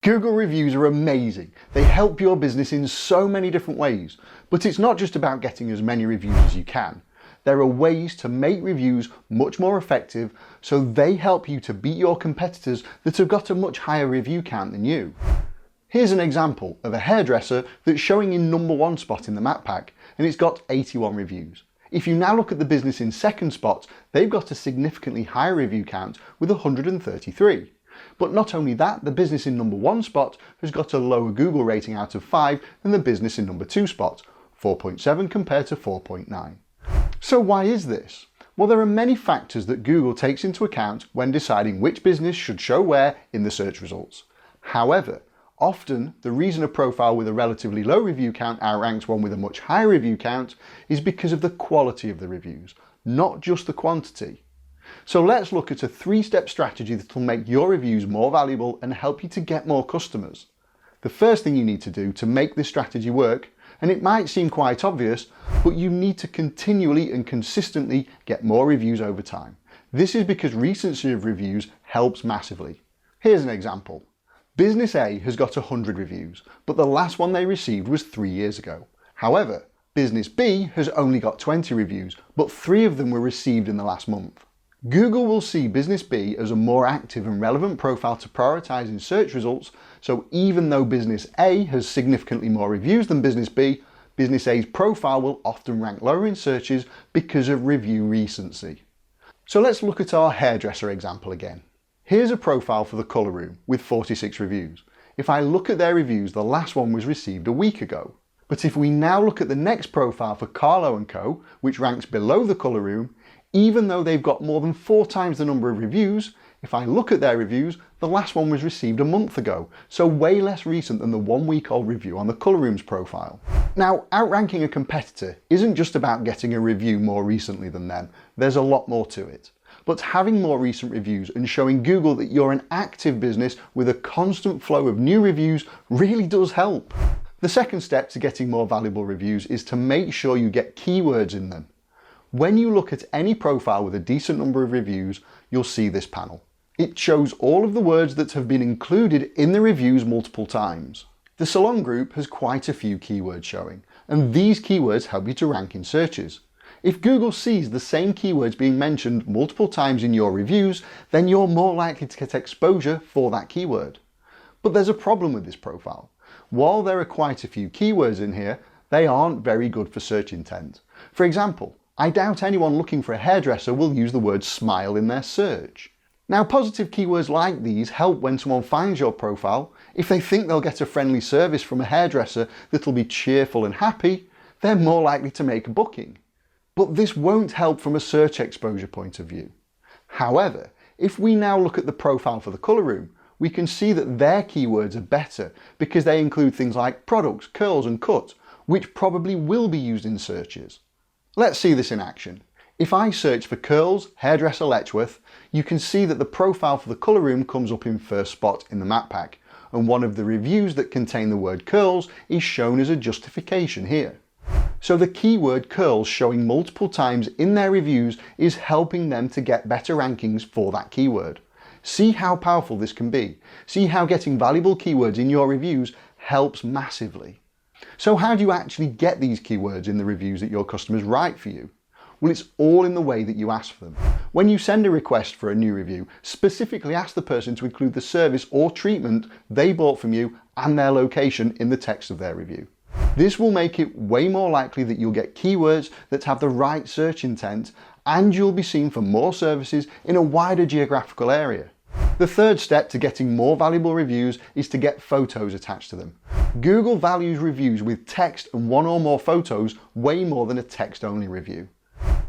Google reviews are amazing. They help your business in so many different ways, but it's not just about getting as many reviews as you can. There are ways to make reviews much more effective so they help you to beat your competitors that have got a much higher review count than you. Here's an example of a hairdresser that's showing in #1 spot in the map pack, and it's got 81 reviews. If you now look at the business in second spot, they've got a significantly higher review count with 133. But not only that, the business in #1 spot has got a lower Google rating out of 5 than the business in #2 spot, 4.7 compared to 4.9. So why is this? Well, there are many factors that Google takes into account when deciding which business should show where in the search results. However, often the reason a profile with a relatively low review count outranks one with a much higher review count is because of the quality of the reviews, not just the quantity. So let's look at a 3-step strategy that will make your reviews more valuable and help you to get more customers. The first thing you need to do to make this strategy work, and it might seem quite obvious, but you need to continually and consistently get more reviews over time. This is because recency of reviews helps massively. Here's an example. Business A has got 100 reviews, but the last one they received was 3 years ago. However, Business B has only got 20 reviews, but 3 of them were received in the last month. Google will see Business B as a more active and relevant profile to prioritize in search results, so even though Business A has significantly more reviews than Business B, Business A's profile will often rank lower in searches because of review recency. So let's look at our hairdresser example again. Here's a profile for the colour room with 46 reviews. If I look at their reviews, the last one was received a week ago. But if we now look at the next profile for Carlo & Co, which ranks below the colour room, even though they've got more than 4 times the number of reviews, if I look at their reviews, the last one was received a month ago, so way less recent than the 1-week-old review on the colour room's profile. Now, outranking a competitor isn't just about getting a review more recently than them, there's a lot more to it. But having more recent reviews and showing Google that you're an active business with a constant flow of new reviews really does help. The second step to getting more valuable reviews is to make sure you get keywords in them. When you look at any profile with a decent number of reviews, you'll see this panel. It shows all of the words that have been included in the reviews multiple times. The salon group has quite a few keywords showing, and these keywords help you to rank in searches. If Google sees the same keywords being mentioned multiple times in your reviews, then you're more likely to get exposure for that keyword. But there's a problem with this profile. While there are quite a few keywords in here, they aren't very good for search intent. For example, I doubt anyone looking for a hairdresser will use the word smile in their search. Now, positive keywords like these help when someone finds your profile. If they think they'll get a friendly service from a hairdresser that'll be cheerful and happy, they're more likely to make a booking. But this won't help from a search exposure point of view. However, if we now look at the profile for the colour room, we can see that their keywords are better because they include things like products, curls and cut, which probably will be used in searches. Let's see this in action. If I search for curls, hairdresser Letchworth, you can see that the profile for the colour room comes up in first spot in the map pack, and one of the reviews that contain the word curls is shown as a justification here. So the keyword curls showing multiple times in their reviews is helping them to get better rankings for that keyword. See how powerful this can be. See how getting valuable keywords in your reviews helps massively. So how do you actually get these keywords in the reviews that your customers write for you? Well, it's all in the way that you ask for them. When you send a request for a new review, specifically ask the person to include the service or treatment they bought from you and their location in the text of their review. This will make it way more likely that you'll get keywords that have the right search intent, and you'll be seen for more services in a wider geographical area. The third step to getting more valuable reviews is to get photos attached to them. Google values reviews with text and 1 or more photos way more than a text-only review.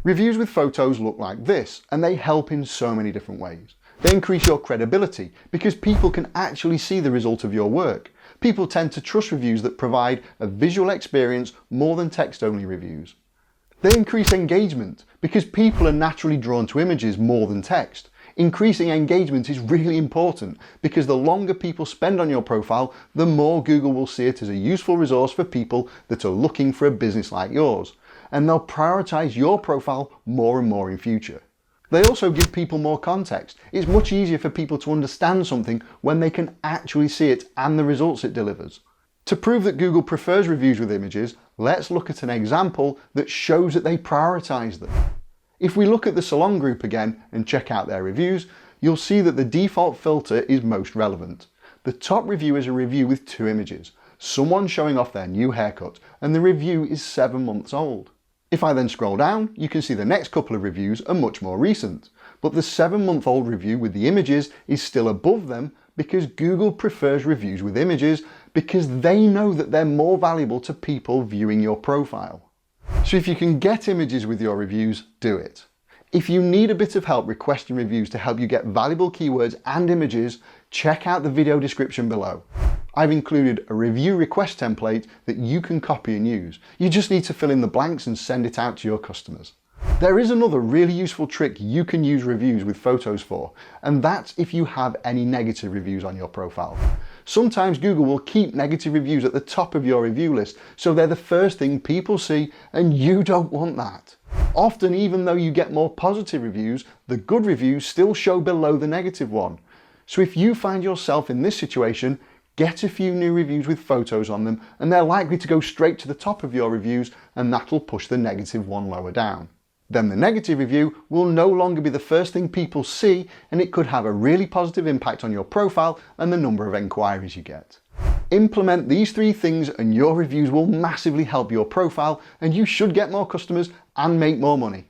Reviews with photos look like this, and they help in so many different ways. They increase your credibility because people can actually see the result of your work. People tend to trust reviews that provide a visual experience more than text-only reviews. They increase engagement because people are naturally drawn to images more than text. Increasing engagement is really important because the longer people spend on your profile, the more Google will see it as a useful resource for people that are looking for a business like yours, and they'll prioritize your profile more and more in future. They also give people more context. It's much easier for people to understand something when they can actually see it and the results it delivers. To prove that Google prefers reviews with images, let's look at an example that shows that they prioritize them. If we look at the salon group again and check out their reviews, you'll see that the default filter is most relevant. The top review is a review with 2 images, someone showing off their new haircut, and the review is 7 months old. If I then scroll down, you can see the next couple of reviews are much more recent, but the 7-month-old review with the images is still above them because Google prefers reviews with images because they know that they're more valuable to people viewing your profile. So if you can get images with your reviews, do it. If you need a bit of help requesting reviews to help you get valuable keywords and images, check out the video description below. I've included a review request template that you can copy and use. You just need to fill in the blanks and send it out to your customers. There is another really useful trick you can use reviews with photos for, and that's if you have any negative reviews on your profile. Sometimes Google will keep negative reviews at the top of your review list, so they're the first thing people see, and you don't want that. Often, even though you get more positive reviews, the good reviews still show below the negative one. So if you find yourself in this situation, get a few new reviews with photos on them, and they're likely to go straight to the top of your reviews, and that'll push the negative one lower down. Then the negative review will no longer be the first thing people see, and it could have a really positive impact on your profile and the number of enquiries you get. Implement these 3 things and your reviews will massively help your profile, and you should get more customers and make more money.